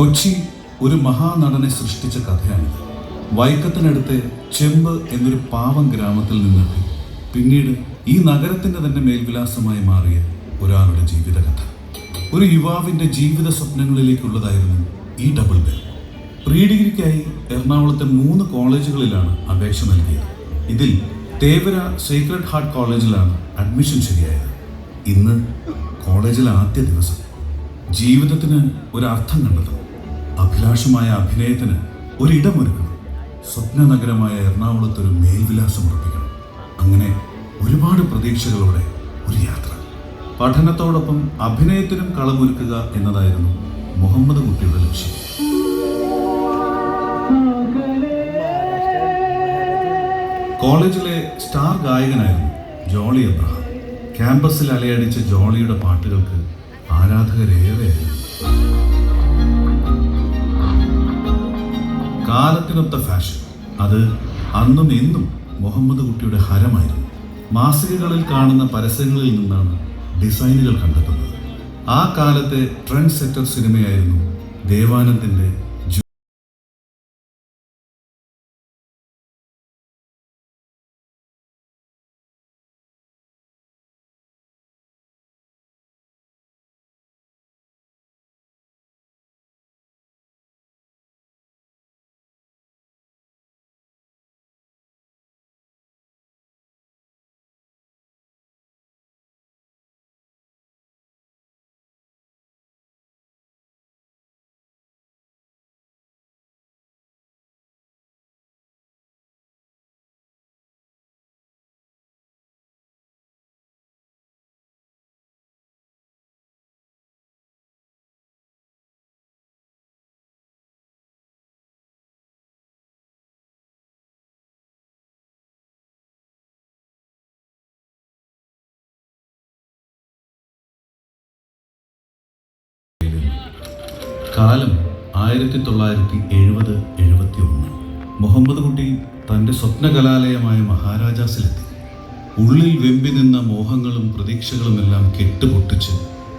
കൊച്ചി ഒരു മഹാനടനെ സൃഷ്ടിച്ച കഥയാണിത്. വൈക്കത്തിനടുത്ത് ചെമ്പ് എന്നൊരു പാവം ഗ്രാമത്തിൽ നിന്നെത്തി പിന്നീട് ഈ നഗരത്തിന്റെ തന്നെ മേൽവിലാസമായി മാറിയ ഒരാളുടെ ജീവിതകഥ. ഒരു യുവാവിന്റെ ജീവിത സ്വപ്നങ്ങളിലേക്കുള്ളതായിരുന്നു ഈ ഡബിൾ ബെൽ. പ്രീ ഡിഗ്രിക്കായി എറണാകുളത്തെ 3 കോളേജുകളിലാണ് അപേക്ഷ നൽകിയത്. ഇതിൽ തേവര സേക്രഡ് ഹാർട്ട് കോളേജിലാണ് അഡ്മിഷൻ ശരിയായത്. ഇന്ന് കോളേജിലെ ആദ്യ ദിവസം. ജീവിതത്തിന് ഒരർത്ഥം കണ്ടെത്തണം, അഭിലാഷമായ അഭിനയത്തിന് ഒരിടമൊരുക്കണം, സ്വപ്ന നഗരമായ എറണാകുളത്തൊരു മേൽവിലാസം ഉറപ്പിക്കണം. അങ്ങനെ ഒരുപാട് പ്രതീക്ഷകളോടെ ഒരു യാത്ര. പഠനത്തോടൊപ്പം അഭിനയത്തിനും കളമൊരുക്കുക എന്നതായിരുന്നു മുഹമ്മദ് കുട്ടിയുടെ ലക്ഷ്യം. കോളേജിലെ സ്റ്റാർ ഗായകനായിരുന്നു ജോളി എബ്രഹാം. ക്യാമ്പസിൽ അലയടിച്ച ജോളിയുടെ പാട്ടുകൾക്ക് ആരാധകരേറെയായിരുന്നു. കാലത്തിനൊത്ത ഫാഷൻ, അത് അന്നും എന്നും മുഹമ്മദ് കുട്ടിയുടെ ഹരമായിരുന്നു. മാസികകളിൽ കാണുന്ന പരസ്യങ്ങളിൽ നിന്നാണ് ഡിസൈനുകൾ കണ്ടെത്തുന്നത്. ആ കാലത്തെ ട്രെൻഡ് സെറ്റർ സിനിമയായിരുന്നു ദേവാനന്ദിന്റെ കാലം 1970-71. മുഹമ്മദ് കുട്ടി തൻ്റെ സ്വപ്നകലാലയമായ മഹാരാജാസിലെത്തി. ഉള്ളിൽ വെമ്പി നിന്ന മോഹങ്ങളും പ്രതീക്ഷകളുമെല്ലാം കെട്ടുപൊട്ടിച്ച്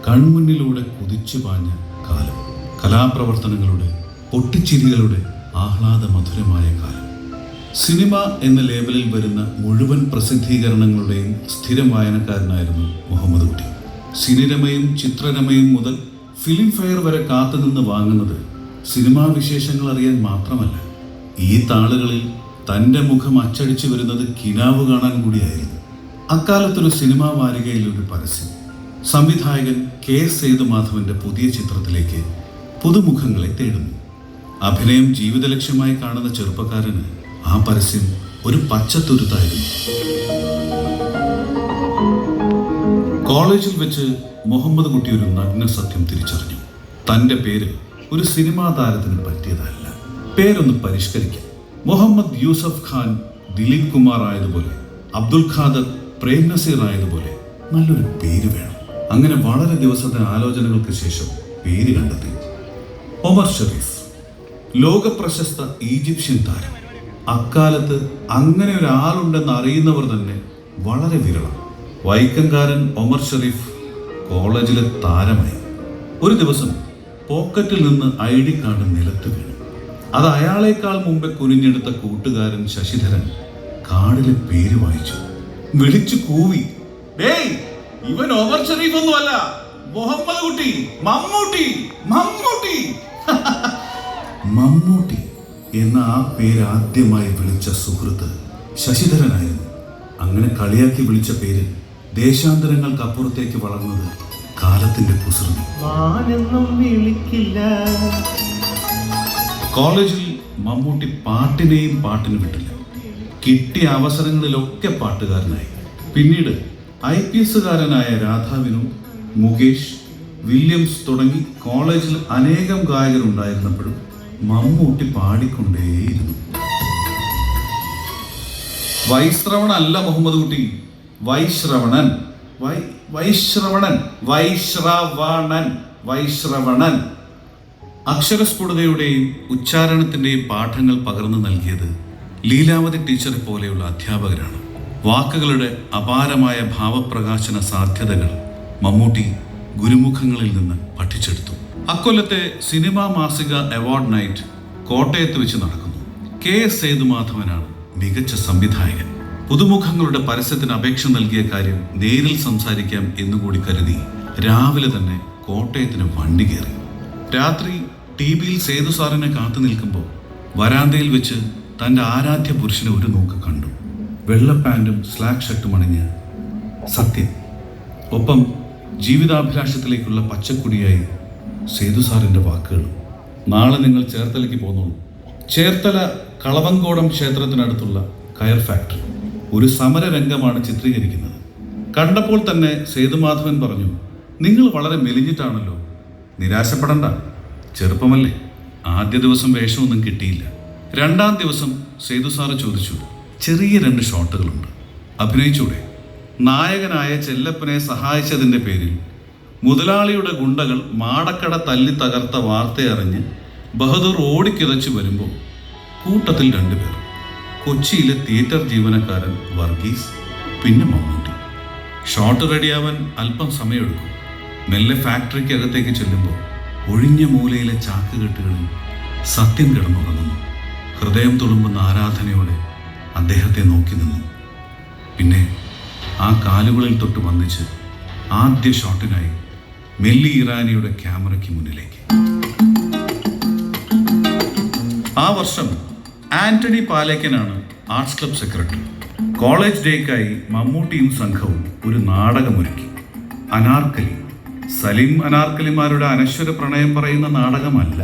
കൺമുന്നിലൂടെ കുതിച്ചു പാഞ്ഞ കാലം. കലാപ്രവർത്തനങ്ങളുടെ, പൊട്ടിച്ചിരികളുടെ ആഹ്ലാദമധുരമായ കാലം. സിനിമ എന്ന ലേബലിൽ വരുന്ന മുഴുവൻ പ്രസിദ്ധീകരണങ്ങളുടെയും സ്ഥിരം വായനക്കാരനായിരുന്നു മുഹമ്മദ് കുട്ടി. സിനിരമയും ചിത്രരമയും മുതൽ ഫിലിം ഫെയർ വരെ കാത്തുനിന്ന് വാങ്ങുന്നത് സിനിമാ വിശേഷങ്ങൾ അറിയാൻ മാത്രമല്ല, ഈ താളുകളിൽ തൻ്റെ മുഖം അച്ചടിച്ചു വരുന്നത് കിനാവ് കാണാൻ കൂടിയായിരുന്നു. അക്കാലത്തൊരു സിനിമാ വാരികയിൽ ഒരു പരസ്യം. സംവിധായകൻ കെ.എസ്. സേതുമാധവന്റെ പുതിയ ചിത്രത്തിലേക്ക് പുതുമുഖങ്ങളെ തേടുന്നു. അഭിനയം ജീവിത ലക്ഷ്യമായി കാണുന്ന ചെറുപ്പക്കാരന് ആ പരസ്യം ഒരു പച്ചത്തുരുത്തായിരുന്നു. കോളേജിൽ വെച്ച് മുഹമ്മദ് കുട്ടി ഒരു നഗ്ന സത്യം തിരിച്ചറിഞ്ഞു. തൻ്റെ പേര് ഒരു സിനിമാ താരത്തിന് പറ്റിയതല്ല. പേരൊന്ന് പരിഷ്കരിക്കാം. മുഹമ്മദ് യൂസഫ് ഖാൻ ദിലീപ് കുമാർ ആയതുപോലെ, അബ്ദുൽ ഖാദർ പ്രേം നസീർ ആയതുപോലെ നല്ലൊരു പേര് വേണം. അങ്ങനെ വളരെ ദിവസത്തെ ആലോചനകൾക്ക് ശേഷം പേര് കണ്ടെത്തി. ഒമർ ഷെരീഫ്, ലോക പ്രശസ്ത ഈജിപ്ഷ്യൻ താരം. അക്കാലത്ത് അങ്ങനെ ഒരാളുണ്ടെന്ന് അറിയുന്നവർ തന്നെ വളരെ വിരളം. വൈക്കംകാരൻ ഒമർ ഷെരീഫ് കോളേജിലെ താരമായി. ഒരു ദിവസം പോക്കറ്റിൽ നിന്ന് ID കാർഡ് നിലത്ത് വീണു. അത് അയാളെക്കാൾ മുമ്പേ കുനിഞ്ഞെടുത്ത കൂട്ടുകാരൻ ശശിധരൻ കാർഡിലെ പേര് വായിച്ചു. വിളിച്ചു കൂവി, "ഡേയ്, ഇവൻ ഒമർ ഷെരീഫ് ഒന്നുമല്ല, മുഹമ്മദ് കുട്ടി, മമ്മൂട്ടി, മമ്മൂട്ടി." മമ്മൂട്ടി എന്ന ആ പേര് ആദ്യമായി വിളിച്ച സുഹൃത്ത് ശശിധരനായിരുന്നു. അങ്ങനെ കളിയാക്കി വിളിച്ച പേര് ദേശാന്തരങ്ങൾക്കപ്പുറത്തേക്ക് വളർന്നത് കാലത്തിന്റെ കുസൃതി. കോളേജിൽ മമ്മൂട്ടി പാട്ടിനെയും പാട്ടിന് വിട്ടില്ല. കിട്ടിയ അവസരങ്ങളിലൊക്കെ പാട്ടുകാരനായി. പിന്നീട് IPSകാരനായ രാധാവിനു, മുകേഷ്, വില്യംസ് തുടങ്ങി കോളേജിൽ അനേകം ഗായകരുണ്ടായിരുന്നപ്പോഴും മമ്മൂട്ടി പാടിക്കൊണ്ടേയിരുന്നു. വൈശ്രവണല്ല മുഹമ്മദ് കുട്ടി, വൈശ്രവണൻ, വൈശ്രവണൻ, വൈശ്രവണൻ, വൈശ്രവണൻ. അക്ഷരസ്ഫുടതയുടെയും ഉച്ചാരണത്തിൻ്റെയും പാഠങ്ങൾ പകർന്നു നൽകിയത് ലീലാവതി ടീച്ചറെ പോലെയുള്ള അധ്യാപകരാണ്. വാക്കുകളുടെ അപാരമായ ഭാവപ്രകാശന സാധ്യതകൾ മമ്മൂട്ടി ഗുരുമുഖങ്ങളിൽ നിന്ന് പഠിച്ചെടുത്തു. അക്കൊല്ലത്തെ സിനിമാ മാസിക അവാർഡ് നൈറ്റ് കോട്ടയത്ത് വെച്ച് നടക്കുന്നു. KS സേതുമാധവനാണ് മികച്ച സംവിധായകൻ. പുതുമുഖങ്ങളുടെ പരസ്യത്തിന് അപേക്ഷ നൽകിയ കാര്യം നേരിൽ സംസാരിക്കാം എന്നുകൂടി കരുതി രാവിലെ തന്നെ കോട്ടയത്തിന് വണ്ടി കയറി. രാത്രി TVയിൽ സേതു സാറിനെ കാത്തു നിൽക്കുമ്പോൾ വരാന്തയിൽ വെച്ച് തൻ്റെ ആരാധ്യ പുരുഷനെ ഒരു നോക്ക് കണ്ടു. വെള്ള പാൻറ്റും സ്ലാക്ക് ഷർട്ടും അണിഞ്ഞ് സത്യൻ, ഒപ്പം ജീവിതാഭിലാഷത്തിലേക്കുള്ള പച്ചക്കുടിയായി സേതു സാറിൻ്റെ വാക്കുകളും. നാളെ നിങ്ങൾ ചേർത്തലയ്ക്ക് പോന്നോളൂ. ചേർത്തല കളവങ്കോടം ക്ഷേത്രത്തിനടുത്തുള്ള കയർ ഫാക്ടറി ഒരു സമരരംഗമാണ് ചിത്രീകരിക്കുന്നത്. കണ്ടപ്പോൾ തന്നെ സേതുമാധവൻ പറഞ്ഞു, നിങ്ങൾ വളരെ മെലിഞ്ഞിട്ടാണല്ലോ. നിരാശപ്പെടണ്ട, ചെറുപ്പമല്ലേ. ആദ്യ ദിവസം വേഷമൊന്നും കിട്ടിയില്ല. രണ്ടാം ദിവസം സേതു സാറ് ചോദിച്ചു, ചെറിയ 2 ഷോട്ടുകളുണ്ട്, അഭിനയിച്ചൂടെ? നായകനായ ചെല്ലപ്പനെ സഹായിച്ചതിൻ്റെ പേരിൽ മുതലാളിയുടെ ഗുണ്ടകൾ മാടക്കട തല്ലി തകർത്ത വാർത്തയറിഞ്ഞ് ബഹദൂർ ഓടിക്കിതച്ചു വരുമ്പോൾ കൂട്ടത്തിൽ 2 പേർ, കൊച്ചിയിലെ തിയേറ്റർ ജീവനക്കാരൻ വർഗീസ്, പിന്നെ മമ്മൂട്ടി. ഷോട്ട് റെഡിയാവാൻ അല്പം സമയമെടുക്കും. മെല്ലെ ഫാക്ടറിക്കകത്തേക്ക് ചെല്ലുമ്പോൾ ഒഴിഞ്ഞ മൂലയിലെ ചാക്കുകെട്ടുകളിൽ സത്യൻ കിടന്നുറങ്ങുന്നു. ഹൃദയം തുളുമ്പുന്ന ആരാധനയോടെ അദ്ദേഹത്തെ നോക്കി നിന്നു. പിന്നെ ആ കാലുകളിൽ തൊട്ട് വന്നിച്ച് ആദ്യ ഷോട്ടിനായി മെല്ലി ഇറാനിയുടെ ക്യാമറയ്ക്ക് മുന്നിലേക്ക്. ആ വർഷം ആന്റണി പാലേക്കനാണ് ആർട്സ് ക്ലബ് സെക്രട്ടറി. കോളേജ് ഡേക്കായി മമ്മൂട്ടിയും സംഘവും ഒരു നാടകമൊരുക്കി. അനാർക്കലി. സലീം അനാർക്കലിമാരുടെ അനശ്വര പ്രണയം പറയുന്ന നാടകമല്ല,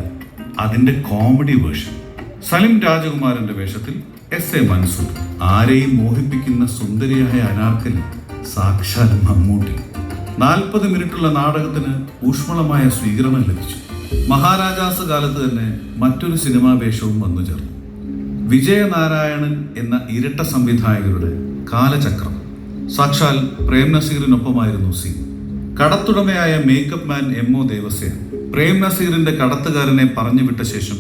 അതിൻ്റെ കോമഡി വേർഷൻ. സലിം രാജകുമാരൻ്റെ വേഷത്തിൽ SA മൻസൂർ. ആരെയും മോഹിപ്പിക്കുന്ന സുന്ദരിയായ അനാർക്കലി സാക്ഷാൽ മമ്മൂട്ടി. 40 മിനിറ്റുള്ള നാടകത്തിന് ഊഷ്മളമായ സ്വീകരണം ലഭിച്ചു. മഹാരാജാസ് കാലത്ത് തന്നെ മറ്റൊരു സിനിമാ വേഷവും വന്നു ചേർന്നു. വിജയനാരായണൻ എന്ന ഇരട്ട സംവിധായകരുടെ കാലചക്രം. സാക്ഷാൽ പ്രേം നസീറിനൊപ്പമായിരുന്നു സീൻ. കടത്തുടമയായ makeup man MO Devasena Prem നസീറിന്റെ കടത്തുകാരനെ പറഞ്ഞു വിട്ട ശേഷം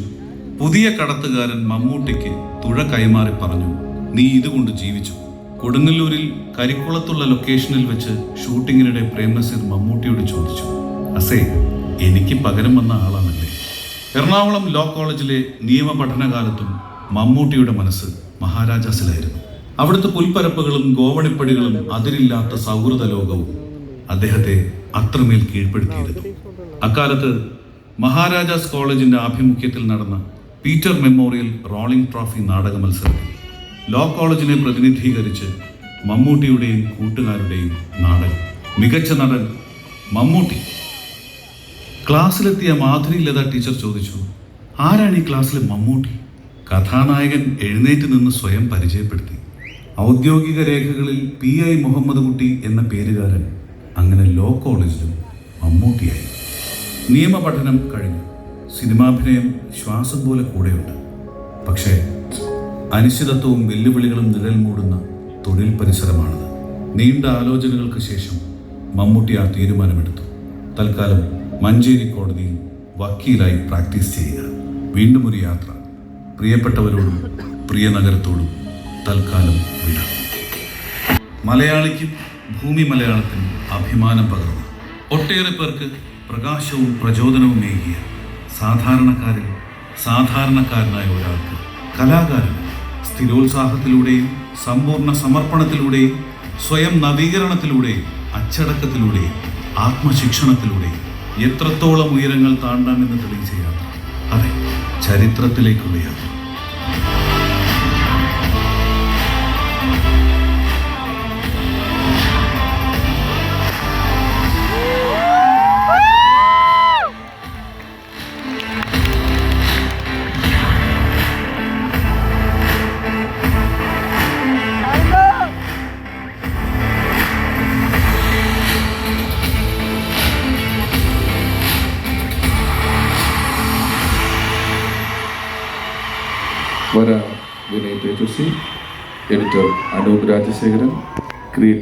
പുതിയ കടത്തുകാരൻ മമ്മൂട്ടിക്ക് തുഴ കൈമാറി പറഞ്ഞു, നീ ഇതുകൊണ്ട് ജീവിച്ചു. കൊടുങ്ങല്ലൂരിൽ കരിക്കുളത്തുള്ള ലൊക്കേഷനിൽ വെച്ച് ഷൂട്ടിങ്ങിനിടെ പ്രേം നസീർ മമ്മൂട്ടിയോട് ചോദിച്ചു, അസേ എനിക്ക് പകരം വന്ന ആളാണല്ലേ? എറണാകുളം ലോ കോളേജിലെ നിയമ പഠനകാലത്തും മമ്മൂട്ടിയുടെ മനസ്സ് മഹാരാജാസിലായിരുന്നു. അവിടുത്തെ പുൽപ്പരപ്പുകളും ഗോവണിപ്പടികളും അതിരില്ലാത്ത സൗഹൃദ ലോകവും അദ്ദേഹത്തെ അത്രമേൽ കീഴ്പ്പെടുത്തിയിരുന്നു. അക്കാലത്ത് മഹാരാജാസ് കോളേജിന്റെ ആഭിമുഖ്യത്തിൽ നടന്ന പീറ്റർ മെമ്മോറിയൽ റോളിംഗ് ട്രോഫി നാടക മത്സരത്തിൽ ലോ കോളേജിനെ പ്രതിനിധീകരിച്ച് മമ്മൂട്ടിയുടെയും കൂട്ടുകാരുടെയും നാടകം. മികച്ച നടൻ മമ്മൂട്ടി. ക്ലാസ്സിലെത്തിയ മാധുരി ലത ടീച്ചർ ചോദിച്ചു, ആരാണ് ഈ ക്ലാസ്സിലെ മമ്മൂട്ടി? കഥാനായകൻ എഴുന്നേറ്റ് നിന്ന് സ്വയം പരിചയപ്പെടുത്തി. ഔദ്യോഗിക രേഖകളിൽ PI മുഹമ്മദ് കുട്ടി എന്ന പേരുകാരൻ അങ്ങനെ ലോ കോളേജിലും മമ്മൂട്ടിയായി. നിയമപഠനം കഴിഞ്ഞു. സിനിമാഭിനയം ശ്വാസം പോലെ കൂടെയുണ്ട്. പക്ഷേ അനിശ്ചിതത്വവും വെല്ലുവിളികളും നിഴൽ മൂടുന്ന തൊഴിൽ പരിസരമാണത്. നീണ്ട ആലോചനകൾക്ക് ശേഷം മമ്മൂട്ടി ആ തീരുമാനമെടുത്തു. തൽക്കാലം മഞ്ചേരി കോടതിയിൽ വക്കീലായി പ്രാക്ടീസ് ചെയ്യുക. വീണ്ടും ഒരു യാത്ര. പ്രിയപ്പെട്ടവരോടും പ്രിയ നഗരത്തോടും തൽക്കാലം വിട. മലയാളിക്കും ഭൂമി മലയാളത്തിനും അഭിമാനം പകർന്നു ഒട്ടേറെ പേർക്ക് പ്രകാശവും പ്രചോദനവും ഏകിയ സാധാരണക്കാരിൽ സാധാരണക്കാരനായ ഒരാൾക്ക്, കലാകാരൻ സ്ഥിരോത്സാഹത്തിലൂടെയും സമ്പൂർണ്ണ സമർപ്പണത്തിലൂടെയും സ്വയം നവീകരണത്തിലൂടെയും അച്ചടക്കത്തിലൂടെയും ആത്മശിക്ഷണത്തിലൂടെയും എത്രത്തോളം ഉയരങ്ങൾ താണ്ടാമെന്ന് തെളിയിച്ച യാത്ര. അതെ, ചരിത്രത്തിലേക്കുള്ള യാത്ര. വര വിനയ് തേജസ്വി, എഡിറ്റർ അനൂപ് രാജശേഖരൻ, ക്രിയേറ്റീവ്